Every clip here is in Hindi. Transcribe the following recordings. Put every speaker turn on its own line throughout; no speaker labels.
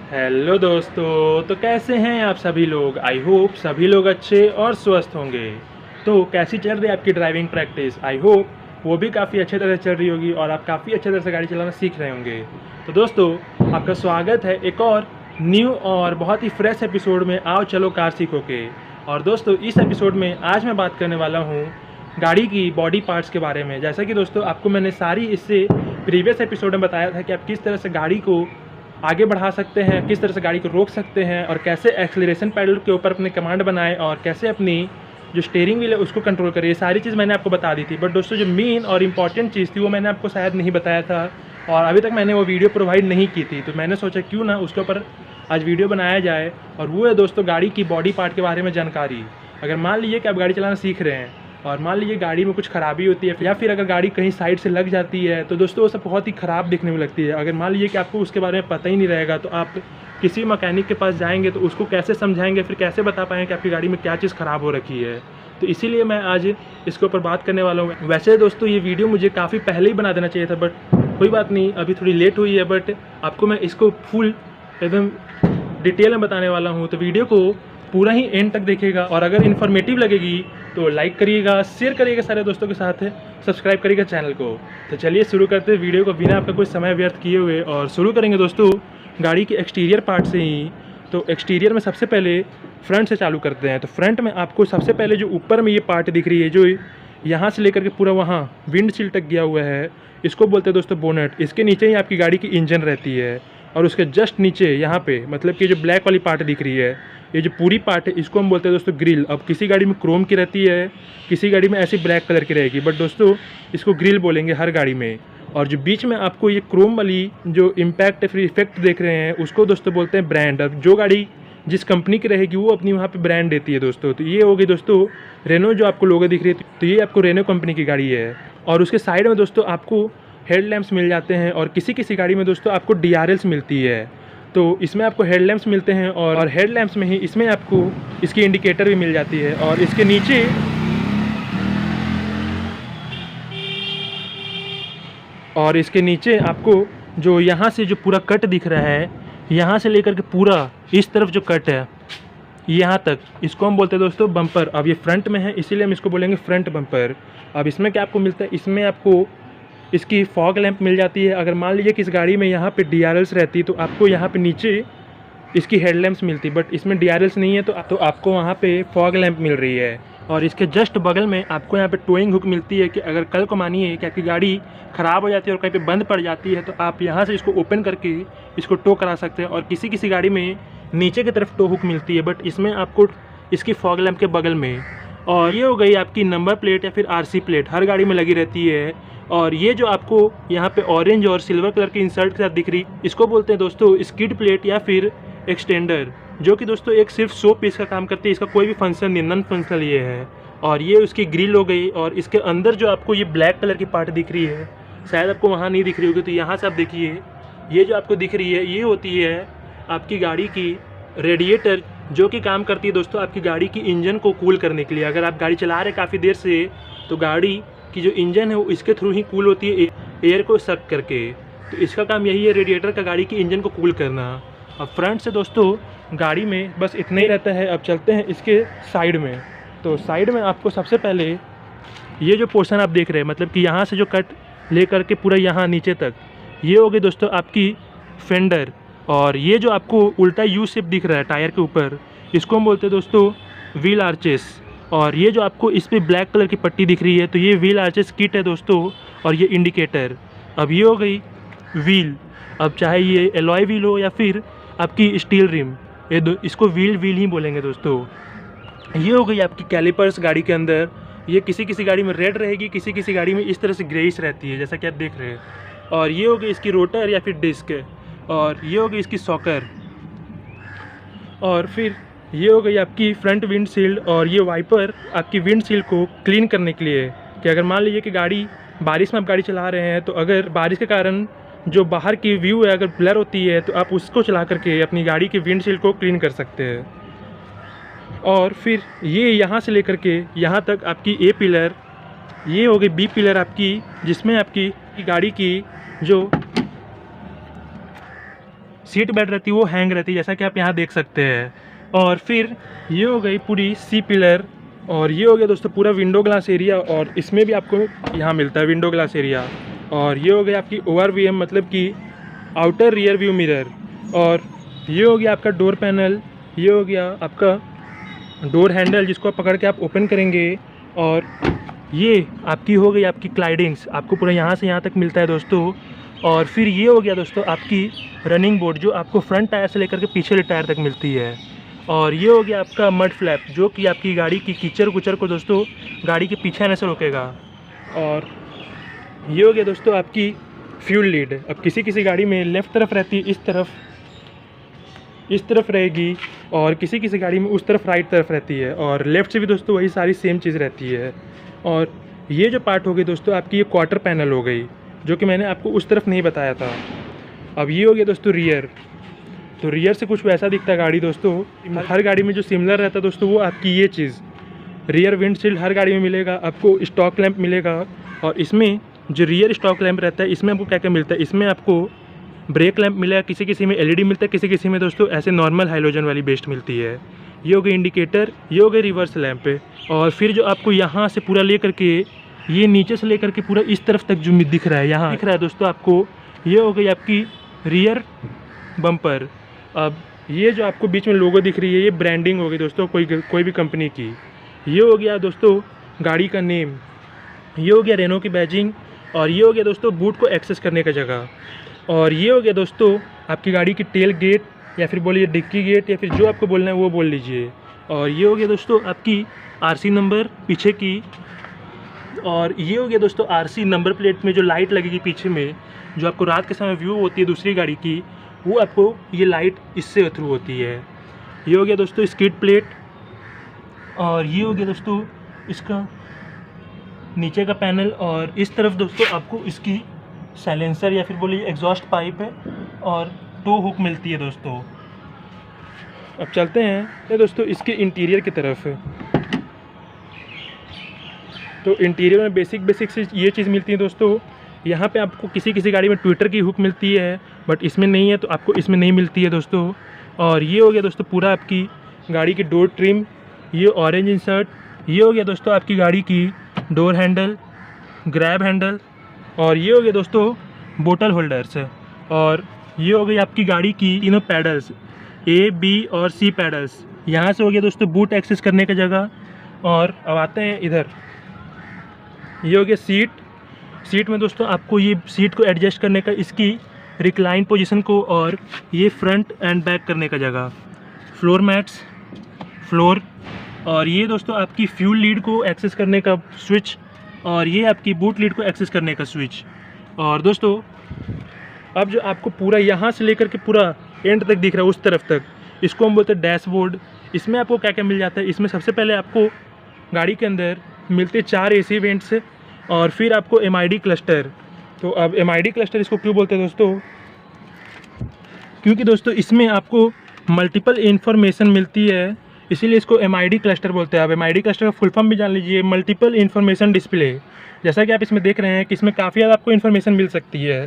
हेलो दोस्तों, तो कैसे हैं आप सभी लोग। आई होप सभी लोग अच्छे और स्वस्थ होंगे। तो कैसी चल रही है आपकी ड्राइविंग प्रैक्टिस। आई होप वो भी काफ़ी अच्छे तरह से चल रही होगी और आप काफ़ी अच्छे तरह से गाड़ी चलाना सीख रहे होंगे। तो दोस्तों, आपका स्वागत है एक और न्यू और बहुत ही फ्रेश एपिसोड में आओ चलो कार सीखो के। और दोस्तों, इस एपिसोड में आज मैं बात करने वाला हूँ गाड़ी की बॉडी पार्ट्स के बारे में। जैसा कि दोस्तों आपको मैंने सारी इससे प्रीवियस एपिसोड में बताया था कि आप किस तरह से गाड़ी को आगे बढ़ा सकते हैं, किस तरह से गाड़ी को रोक सकते हैं और कैसे एक्सेलरेशन पैडल के ऊपर अपने कमांड बनाएं और कैसे अपनी जो स्टीयरिंग व्हील है उसको कंट्रोल करें। ये सारी चीज़ मैंने आपको बता दी थी। बट दोस्तों, जो मेन और इम्पॉर्टेंट चीज़ थी वो मैंने आपको शायद नहीं बताया था और अभी तक मैंने वो वीडियो प्रोवाइड नहीं की थी। तो मैंने सोचा क्यों ना उसके ऊपर आज वीडियो बनाया जाए। और वो है दोस्तों गाड़ी की बॉडी पार्ट के बारे में जानकारी। अगर मान लीजिए कि आप गाड़ी चलाना सीख रहे हैं और मान लीजिए गाड़ी में कुछ खराबी होती है या फिर अगर गाड़ी कहीं साइड से लग जाती है तो दोस्तों वो सब बहुत ही ख़राब दिखने में लगती है। अगर मान लीजिए कि आपको उसके बारे में पता ही नहीं रहेगा तो आप किसी मैकेनिक के पास जाएंगे तो उसको कैसे समझाएंगे, फिर कैसे बता पाएंगे कि आपकी गाड़ी में क्या चीज़ ख़राब हो रखी है। तो इसीलिए मैं आज इसके ऊपर बात करने वाला हूँ। वैसे दोस्तों ये वीडियो मुझे काफ़ी पहले ही बना देना चाहिए था, बट कोई बात नहीं, अभी थोड़ी लेट हुई है। बट आपको मैं इसको फुल एकदम डिटेल में बताने वाला हूँ। तो वीडियो को पूरा ही एंड तक देखिएगा और अगर इन्फॉर्मेटिव लगेगी तो लाइक करिएगा, शेयर करिएगा सारे दोस्तों के साथ, सब्सक्राइब करिएगा चैनल को। तो चलिए शुरू करते हैं वीडियो को बिना आपका कोई समय व्यर्थ किए हुए। और शुरू करेंगे दोस्तों गाड़ी के एक्सटीरियर पार्ट से ही। तो एक्सटीरियर में सबसे पहले फ्रंट से चालू करते हैं। तो फ्रंट में आपको सबसे पहले जो ऊपर में ये पार्ट दिख रही है, जो यहाँ से लेकर के पूरा वहाँ विंडशील्ड तक गया हुआ है, इसको बोलते हैं दोस्तों बोनेट। इसके नीचे ही आपकी गाड़ी की इंजन रहती है और उसके जस्ट नीचे यहाँ पे मतलब कि जो ब्लैक वाली पार्ट दिख रही है, ये जो पूरी पार्ट है इसको हम बोलते हैं दोस्तों ग्रिल। अब किसी गाड़ी में क्रोम की रहती है, किसी गाड़ी में ऐसी ब्लैक कलर की रहेगी, बट दोस्तों इसको ग्रिल बोलेंगे हर गाड़ी में। और जो बीच में आपको ये क्रोम वाली जो इम्पैक्ट या फिर इफेक्ट देख रहे हैं उसको दोस्तों बोलते हैं ब्रांड। अब जो गाड़ी जिस कंपनी की रहेगी वो अपनी वहाँ पे ब्रांड देती है दोस्तों। तो ये हो गई दोस्तों रेनो, जो आपको लोगो दिख रही है तो ये आपको रेनो कंपनी की गाड़ी है। और उसके साइड में दोस्तों आपको हेडलैम्प्स मिल जाते हैं और किसी किसी गाड़ी में दोस्तों आपको DRLs मिलती है। तो इसमें आपको हेडलैम्प्स मिलते हैं और हेडलैम्प्स में ही इसमें आपको इसकी इंडिकेटर भी मिल जाती है। और इसके नीचे आपको जो यहाँ से जो पूरा कट दिख रहा है, यहाँ से लेकर के पूरा इस तरफ जो कट है यहाँ तक, इसको हम बोलते हैं दोस्तों बम्पर। अब ये फ्रंट में है इसीलिए हम इसको बोलेंगे फ्रंट बम्पर। अब इसमें क्या आपको मिलता है, इसमें आपको इसकी फॉग लैंप मिल जाती है। अगर मान लीजिए कि इस गाड़ी में यहाँ पे DRLs रहती तो आपको यहाँ पे नीचे इसकी हेडलैम्प्स मिलती, बट इसमें DRLs नहीं है तो आपको वहाँ पे फॉग लैंप मिल रही है। और इसके जस्ट बगल में आपको यहाँ पे टोइंग हुक मिलती है कि अगर कल को मानिए कि आपकी गाड़ी ख़राब हो जाती है और कहीं पे बंद पड़ जाती है तो आप यहाँ से इसको ओपन करके इसको टो करा सकते हैं। और किसी किसी गाड़ी में नीचे की तरफ टो हुक मिलती है, बट इसमें आपको इसकी फॉग लैंप के बगल में। और ये हो गई आपकी नंबर प्लेट या फिर RC प्लेट, हर गाड़ी में लगी रहती है। और ये जो आपको यहाँ पे ऑरेंज और सिल्वर कलर की इंसर्ट के साथ दिख रही, इसको बोलते हैं दोस्तों स्किड प्लेट या फिर एक्सटेंडर, जो कि दोस्तों एक सिर्फ 100 पीस का काम करती है। इसका कोई भी फंक्शन नहीं, नॉन फंक्शनल ये है। और ये उसकी ग्रिल हो गई। और इसके अंदर जो आपको ये ब्लैक कलर की पार्ट दिख रही है, शायद आपको वहाँ नहीं दिख रही होगी, तो यहाँ से आप देखिए, ये जो आपको दिख रही है ये होती है आपकी गाड़ी की रेडिएटर, जो कि काम करती है दोस्तों आपकी गाड़ी की इंजन को कूल करने के लिए। अगर आप गाड़ी चला रहे काफ़ी देर से तो गाड़ी की जो इंजन है वो इसके थ्रू ही कूल होती है, एयर को सक करके। तो इसका काम यही है, रेडिएटर का गाड़ी की इंजन को कूल करना। अब फ्रंट से दोस्तों गाड़ी में बस इतना ही रहता है। अब चलते हैं इसके साइड में। तो साइड में आपको सबसे पहले ये जो पोर्शन आप देख रहे हैं, मतलब कि यहाँ से जो कट ले करके पूरा यहाँ नीचे तक, ये हो गई दोस्तों आपकी फेंडर। और ये जो आपको उल्टा यू शेप दिख रहा है टायर के ऊपर, इसको हम बोलते हैं दोस्तों व्हील आर्चेस। और ये जो आपको इस पर ब्लैक कलर की पट्टी दिख रही है तो ये व्हील आर्चेस किट है दोस्तों। और ये इंडिकेटर। अब ये हो गई व्हील। अब चाहे ये एलॉय व्हील हो या फिर आपकी स्टील रिम, ये इसको व्हील ही बोलेंगे दोस्तों। ये हो गई आपकी कैलिपर्स गाड़ी के अंदर। ये किसी किसी गाड़ी में रेड रहेगी, किसी किसी गाड़ी में इस तरह से ग्रेइश रहती है जैसा कि आप देख रहे हैं। और ये हो गई इसकी रोटर या फिर डिस्क। और ये हो गई इसकी सॉकर। और फिर ये हो गई आपकी फ्रंट विंडशील्ड। और ये वाइपर आपकी विंडशील्ड को क्लीन करने के लिए, कि अगर मान लीजिए कि गाड़ी बारिश में आप गाड़ी चला रहे हैं तो अगर बारिश के कारण जो बाहर की व्यू है अगर ब्लर होती है तो आप उसको चला करके अपनी गाड़ी की विंडशील्ड को क्लीन कर सकते हैं। और फिर ये यहाँ से लेकर के यहाँ तक आपकी A पिलर, ये हो गई B पिलर आपकी, जिसमें आपकी गाड़ी की जो सीट बेल्ट रहती है वो हैंग रहती है, जैसा कि आप यहाँ देख सकते हैं। और फिर ये हो गई पूरी सी पिलर, और ये हो गया दोस्तों पूरा विंडो ग्लास एरिया, और इसमें भी आपको यहाँ मिलता है विंडो ग्लास एरिया। और ये हो गया आपकी ORVM मतलब कि आउटर रियर व्यू मिरर। और ये हो गया आपका डोर पैनल, ये हो गया आपका डोर हैंडल जिसको आप पकड़ के आप ओपन करेंगे। और ये आपकी हो गई आपकी क्लाइडिंग्स, आपको पूरा यहाँ से यहाँ तक मिलता है दोस्तों। और फिर ये हो गया दोस्तों आपकी रनिंग बोर्ड जो आपको फ्रंट टायर से लेकर के पीछे टायर तक मिलती है। और ये हो गया आपका मड फ्लैप जो कि आपकी गाड़ी की कीचड़ कुचड़ को दोस्तों गाड़ी के पीछे आने से रोकेगा। और ये हो गया दोस्तों आपकी फ्यूल लीड। अब किसी किसी गाड़ी में लेफ़्ट तरफ रहती है, इस तरफ रहेगी, और किसी किसी गाड़ी में उस तरफ राइट तरफ रहती है, और लेफ़्ट से भी दोस्तों वही सारी सेम चीज़ रहती है। और ये जो पार्ट हो गई दोस्तों आपकी ये क्वार्टर पैनल हो गई जो कि मैंने आपको उस तरफ नहीं बताया था। अब ये हो गया दोस्तों रियर। तो रियर से कुछ वैसा दिखता है गाड़ी दोस्तों, हर गाड़ी में जो सिमिलर रहता है दोस्तों वो आपकी ये चीज़ रियर विंडशील्ड हर गाड़ी में मिलेगा, आपको स्टॉक लैंप मिलेगा। और इसमें जो रियर स्टॉक लैंप रहता है इसमें आपको क्या क्या मिलता है, इसमें आपको ब्रेक लैंप मिलेगा, किसी किसी में LED मिलता है, किसी किसी में दोस्तों ऐसे नॉर्मल हाइलोजन वाली बेस्ट मिलती है। ये हो गई इंडिकेटर, ये हो गई रिवर्स लैंप। और फिर जो आपको यहाँ से पूरा ले करके ये नीचे से लेकर के पूरा इस तरफ तक जो दिख रहा है, यहाँ दिख रहा है दोस्तों आपको, ये हो गई आपकी रियर बम्पर। अब ये जो आपको बीच में लोगो दिख रही है ये ब्रांडिंग हो गई दोस्तों कोई भी कंपनी की। ये हो गया दोस्तों गाड़ी का नेम, ये हो गया रेनो की बैजिंग, और ये हो गया दोस्तों बूट को एक्सेस करने का जगह। और ये हो गया दोस्तों आपकी गाड़ी की टेल गेट, या फिर बोलिए डिक्की गेट, या फिर जो आपको बोलना है वो बोल लीजिए। और ये हो गया दोस्तों आपकी RC नंबर पीछे की। और ये हो गया दोस्तों RC नंबर प्लेट में जो लाइट लगेगी पीछे में, जो आपको रात के समय व्यू होती है दूसरी गाड़ी की, वो आपको ये लाइट इससे थ्रू होती है। ये हो गया दोस्तों स्किड प्लेट, और ये हो गया दोस्तों इसका नीचे का पैनल। और इस तरफ दोस्तों आपको इसकी साइलेंसर या फिर बोलिए एग्जॉस्ट पाइप है, और टो हुक मिलती है दोस्तों। अब चलते हैं ये दोस्तों इसके इंटीरियर की तरफ। तो इंटीरियर में बेसिक से ये चीज़ मिलती है दोस्तों। यहाँ पे आपको किसी किसी गाड़ी में ट्विटर की हुक मिलती है, बट इसमें नहीं है, तो आपको इसमें नहीं मिलती है दोस्तों। और ये हो गया दोस्तों पूरा आपकी गाड़ी की डोर ट्रिम, ये ऑरेंज इंसर्ट, ये हो गया दोस्तों आपकी गाड़ी की डोर हैंडल, ग्रैब हैंडल, और ये हो गया दोस्तों बोतल होल्डर्स। और ये हो गई आपकी गाड़ी की तीनों पैडल्स, A, B और C पैडल्स। यहाँ से हो गया दोस्तों बूट एक्सेस करने की जगह। और अब आते हैं इधर, ये हो गया सीट में दोस्तों आपको ये सीट को एडजस्ट करने का, इसकी रिक्लाइन पोजीशन को, और ये फ्रंट एंड बैक करने का जगह, फ्लोर मैट्स, फ्लोर। और ये दोस्तों आपकी फ्यूल लीड को एक्सेस करने का स्विच, और ये आपकी बूट लीड को एक्सेस करने का स्विच। और दोस्तों अब जो आपको पूरा यहाँ से लेकर के पूरा एंड तक दिख रहा है उस तरफ तक, इसको हम बोलते हैं डैशबोर्ड। इसमें आपको क्या क्या मिल जाता है, इसमें सबसे पहले आपको गाड़ी के अंदर मिलते 4 AC वेंट्स, और फिर आपको MID क्लस्टर। तो अब MID क्लस्टर इसको क्यों बोलते हैं दोस्तों, क्योंकि दोस्तों इसमें आपको मल्टीपल इन्फॉर्मेशन मिलती है, इसीलिए इसको MID क्लस्टर बोलते हैं। अब MID क्लस्टर का फुल फॉर्म भी जान लीजिए, मल्टीपल इन्फॉर्मेशन डिस्प्ले। जैसा कि आप इसमें देख रहे हैं कि इसमें काफ़ी ज़्यादा आपको इन्फॉर्मेशन मिल सकती है।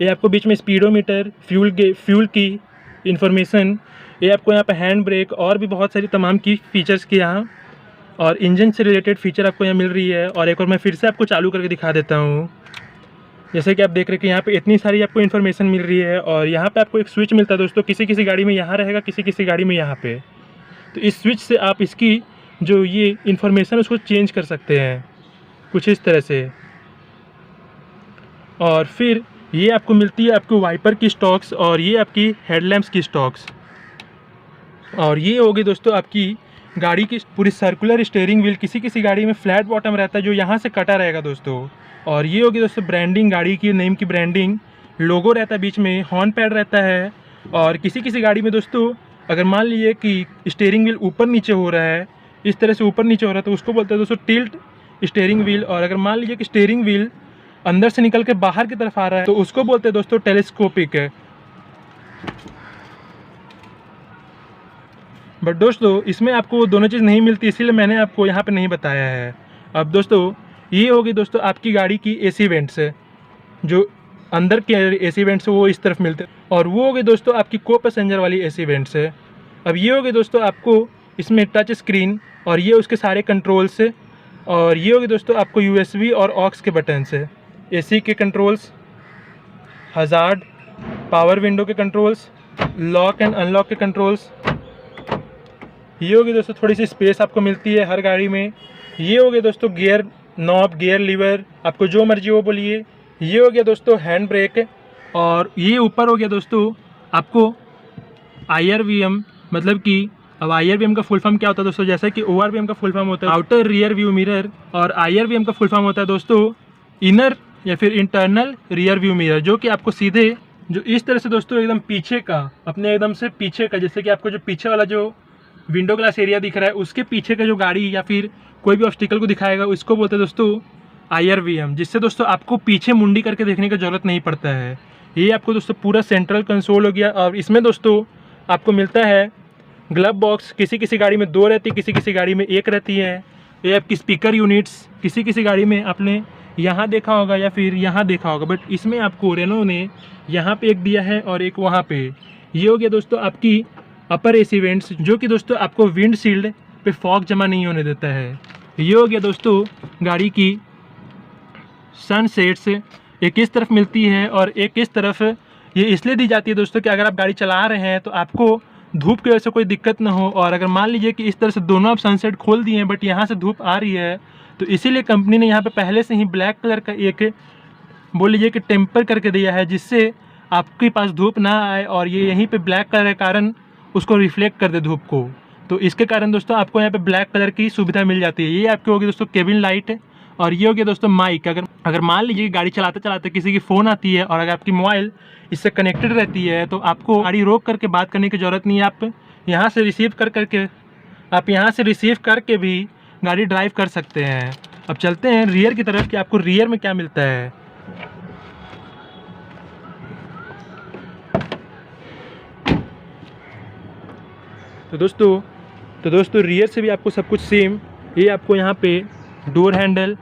ये आपको बीच में स्पीडोमीटर, फ्यूल की इन्फॉर्मेशन, ये आपको यहाँ पे हैंड ब्रेक, और भी बहुत सारी तमाम की फीचर्स की यहाँ, और इंजन से रिलेटेड फीचर आपको यहाँ मिल रही है। और एक और मैं फिर से आपको चालू करके दिखा देता हूँ। जैसे कि आप देख रहे हैं कि यहाँ पे इतनी सारी आपको इन्फॉर्मेशन मिल रही है। और यहाँ पे आपको एक स्विच मिलता है दोस्तों, किसी किसी गाड़ी में यहाँ रहेगा, किसी किसी गाड़ी में यहाँ पे। तो इस स्विच से आप इसकी जो ये इन्फॉर्मेशन उसको चेंज कर सकते हैं कुछ इस तरह से। और फिर ये आपको मिलती है आपको वाइपर की स्टॉक्स, और ये आपकी हेडलैम्प्स की स्टॉक्स। और ये होगी दोस्तों आपकी गाड़ी की पूरी सर्कुलर स्टीयरिंग व्हील, किसी किसी गाड़ी में फ्लैट बॉटम रहता है जो यहाँ से कटा रहेगा दोस्तों। और ये होगी दोस्तों ब्रांडिंग, गाड़ी की नेम की ब्रांडिंग, लोगो रहता है बीच में, हॉर्न पैड रहता है। और किसी किसी गाड़ी में दोस्तों अगर मान लीजिए कि स्टीयरिंग व्हील ऊपर नीचे हो रहा है, इस तरह से ऊपर नीचे हो रहा है, तो उसको बोलते हैं दोस्तों टिल्ट स्टीयरिंग व्हील। और अगर मान लीजिए कि स्टीयरिंग व्हील अंदर से निकल के बाहर की तरफ आ रहा है, तो उसको बोलते हैं दोस्तों टेलीस्कोपिक है। बट दोस्तों इसमें आपको दोनों चीज़ नहीं मिलती, इसीलिए मैंने आपको यहाँ पे नहीं बताया है। अब दोस्तों ये होगी दोस्तों आपकी गाड़ी की AC वेंट्स है, जो अंदर के एसी वेंट्स वो इस तरफ मिलते हैं। और वो हो गए दोस्तों आपकी को पैसेंजर वाली एसी वेंट्स है। अब ये हो गए दोस्तों आपको इसमें टच स्क्रीन और ये उसके सारे कंट्रोल्स है। और ये हो गए दोस्तों आपको USB और ऑक्स के बटन्स है, एसी के कंट्रोल्स, हज़ार्ड, पावर विंडो के कंट्रोल्स, लॉक एंड अनलॉक के कंट्रोल्स। ये हो गई दोस्तों थोड़ी सी स्पेस आपको मिलती है हर गाड़ी में। ये हो गया दोस्तों गियर नॉब, गियर लीवर, आपको जो मर्जी वो बोलिए। ये हो गया दोस्तों हैंड ब्रेक। और ये ऊपर हो गया दोस्तों आपको IRVM, मतलब कि अब IRVM का फुल फॉर्म क्या होता है दोस्तों, जैसा कि ORVM का फुल फॉर्म होता है आउटर रियर व्यू मिरर, और IRVM का फुल फॉर्म होता है दोस्तों इनर या फिर इंटरनल रियर व्यू मिरर, जो कि आपको सीधे जो इस तरह से दोस्तों एकदम पीछे का, अपने एकदम से पीछे का, जैसे कि आपको जो पीछे वाला जो विंडो ग्लास एरिया दिख रहा है उसके पीछे का जो गाड़ी या फिर कोई भी ऑब्स्टिकल को दिखाएगा उसको बोलते हैं दोस्तों IRVM, जिससे दोस्तों आपको पीछे मुंडी करके देखने की ज़रूरत नहीं पड़ता है। ये आपको दोस्तों पूरा सेंट्रल कंसोल हो गया। और इसमें दोस्तों आपको मिलता है ग्लव बॉक्स, किसी किसी गाड़ी में 2 रहती है, किसी किसी गाड़ी में 1 रहती है। ये आपकी स्पीकर यूनिट्स किसी किसी गाड़ी में आपने यहाँ देखा होगा या फिर यहाँ देखा होगा, बट इसमें आपको रेनो ने यहाँ पे एक दिया है और एक वहाँ पे। ये हो गया दोस्तों आपकी अपर एसी वेंट्स, जो कि दोस्तों आपको विंड शील्ड पे फॉग जमा नहीं होने देता है। ये हो गया दोस्तों गाड़ी की सनसेट्स, एक इस तरफ मिलती है और एक इस तरफ। ये इसलिए दी जाती है दोस्तों कि अगर आप गाड़ी चला रहे हैं तो आपको धूप की वजह से कोई दिक्कत ना हो। और अगर मान लीजिए कि इस तरह से दोनों आप सनसेट खोल दिए हैं बट यहाँ से धूप आ रही है, तो इसीलिए कंपनी ने यहाँ पे पहले से ही ब्लैक कलर का एक बोल लीजिए कि टेम्पर करके दिया है, जिससे आपके पास धूप ना आए और ये यहीं पे ब्लैक कलर के कारण उसको रिफ्लेक्ट कर दे धूप को। तो इसके कारण दोस्तों आपको यहाँ पे ब्लैक कलर की सुविधा मिल जाती है। ये आपकी होगी दोस्तों केबिन लाइट। और ये हो गया दोस्तों माइक। अगर मान लीजिए गाड़ी चलाते चलाते किसी की फ़ोन आती है और अगर आपकी मोबाइल इससे कनेक्टेड रहती है तो आपको गाड़ी रोक करके बात करने की ज़रूरत नहीं है। आप यहाँ से रिसीव करके भी गाड़ी ड्राइव कर सकते हैं। अब चलते हैं रियर की तरफ कि आपको रियर में क्या मिलता है। तो दोस्तों रियर से भी आपको सब कुछ सेम। ये आपको यहाँ पे डोर हैंडल,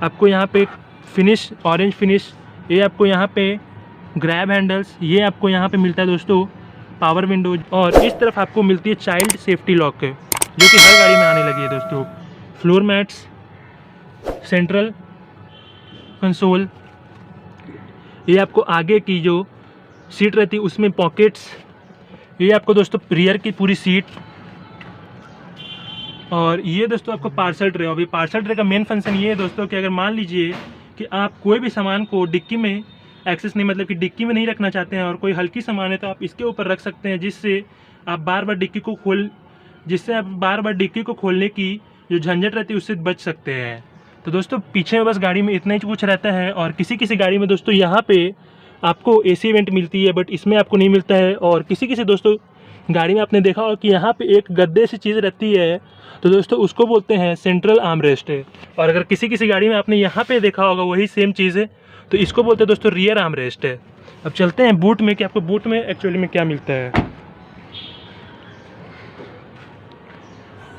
आपको यहाँ पे फिनिश, ऑरेंज फिनिश, ये आपको यहाँ पे ग्रैब हैंडल्स, ये आपको यहाँ पे मिलता है दोस्तों पावर विंडो। और इस तरफ आपको मिलती है चाइल्ड सेफ्टी लॉक, जो कि हर गाड़ी में आने लगी है दोस्तों। फ्लोर मैट्स, सेंट्रल कंसोल, ये आपको आगे की जो सीट रहती है उसमें पॉकेट्स, ये आपको दोस्तों रियर की पूरी सीट। और ये दोस्तों आपको पार्सल ट्रे। अभी पार्सल ट्रे का मेन फंक्शन ये है दोस्तों कि अगर मान लीजिए कि आप कोई भी सामान को डिक्की में एक्सेस नहीं, मतलब कि डिक्की में नहीं रखना चाहते हैं और कोई हल्की सामान है तो आप इसके ऊपर रख सकते हैं, जिससे आप बार बार डिक्की को खोलने की जो झंझट रहती है उससे बच सकते हैं। तो दोस्तों पीछे में बस गाड़ी में इतना ही कुछ रहता है। और किसी किसी गाड़ी में दोस्तों यहाँ पे आपको एसी वेंट मिलती है बट इसमें आपको नहीं मिलता है। और किसी किसी दोस्तों गाड़ी में आपने देखा होगा कि यहाँ पे एक गद्दे सी चीज़ रहती है, तो दोस्तों उसको बोलते हैं सेंट्रल आर्मरेस्ट। और अगर किसी किसी गाड़ी में आपने यहाँ पे देखा होगा वही सेम चीज़ है, तो इसको बोलते हैं दोस्तों रियर आर्मरेस्ट है। अब चलते हैं बूट में कि आपको बूट में एक्चुअली में क्या मिलता है।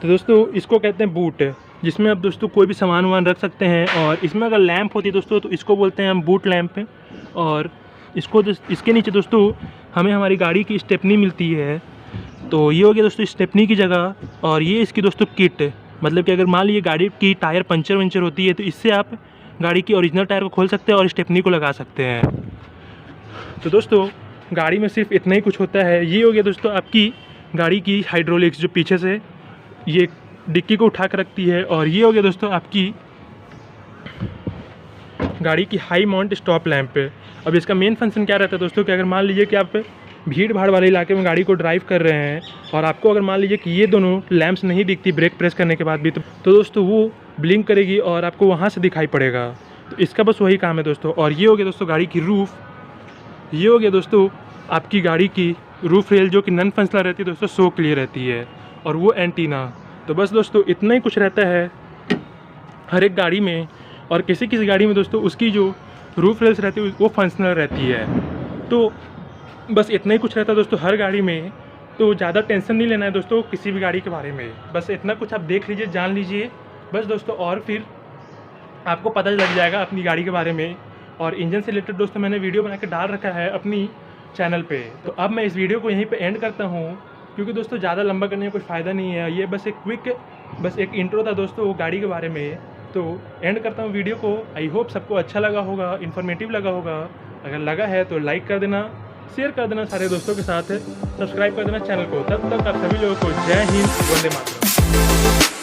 तो दोस्तों इसको कहते हैं बूट, जिसमें आप दोस्तों कोई भी सामान वामान रख सकते हैं। और इसमें अगर लैंप होती है दोस्तों तो इसको बोलते हैं हम बूट लैंप। और इसके नीचे दोस्तों हमें हमारी गाड़ी की स्टेपनी मिलती है। तो ये हो गया दोस्तों स्टेपनी की जगह। और ये इसकी दोस्तों किट, मतलब कि अगर मान लीजिए गाड़ी की टायर पंचर वंचर होती है तो इससे आप गाड़ी की ओरिजिनल टायर को खोल सकते हैं और स्टेपनी को लगा सकते हैं। तो दोस्तों गाड़ी में सिर्फ इतना ही कुछ होता है। ये हो गया दोस्तों आपकी गाड़ी की हाइड्रोलिक्स, जो पीछे से ये डिक्की को उठा कर रखती है। और ये हो गया दोस्तों आपकी गाड़ी की हाई माउंट स्टॉप लैंप। अब इसका मेन फंक्शन क्या रहता है दोस्तों कि अगर मान लीजिए कि आप भीड़ भाड़ वाले इलाके में गाड़ी को ड्राइव कर रहे हैं और आपको अगर मान लीजिए कि ये दोनों लैंप्स नहीं दिखती ब्रेक प्रेस करने के बाद भी, तो दोस्तों वो ब्लिंक करेगी और आपको वहाँ से दिखाई पड़ेगा। तो इसका बस वही काम है दोस्तों। और ये हो गया दोस्तों गाड़ी की रूफ़। ये हो गया दोस्तों आपकी गाड़ी की रूफ रेल, जो कि नॉन फंक्शनल रहती है दोस्तों, सो क्लियर रहती है। और वो एंटीना। तो बस दोस्तों इतना ही कुछ रहता है हर एक गाड़ी में। और किसी किसी गाड़ी में दोस्तों उसकी जो रूफ रेल्स रहती है वो फंक्शनल रहती है। तो बस इतना ही कुछ रहता है दोस्तों हर गाड़ी में। तो ज़्यादा टेंशन नहीं लेना है दोस्तों किसी भी गाड़ी के बारे में। बस इतना कुछ आप देख लीजिए, जान लीजिए बस दोस्तों, और फिर आपको पता लग जाएगा अपनी गाड़ी के बारे में। और इंजन से रिलेटेड दोस्तों मैंने वीडियो बना के डाल रखा है अपनी चैनल पे। तो अब मैं इस वीडियो को यहीं पे एंड करता हूँ, क्योंकि दोस्तों ज़्यादा लंबा करने का कोई फ़ायदा नहीं है। ये बस एक इंट्रो था दोस्तों गाड़ी के बारे में। तो एंड करता हूँ वीडियो को। आई होप सबको अच्छा लगा होगा, इन्फॉर्मेटिव लगा होगा। अगर लगा है तो लाइक कर देना, शेयर कर देना सारे दोस्तों के साथ, सब्सक्राइब कर देना चैनल को। तब तक आप सभी लोगों को जय हिंद, वंदे मातरम।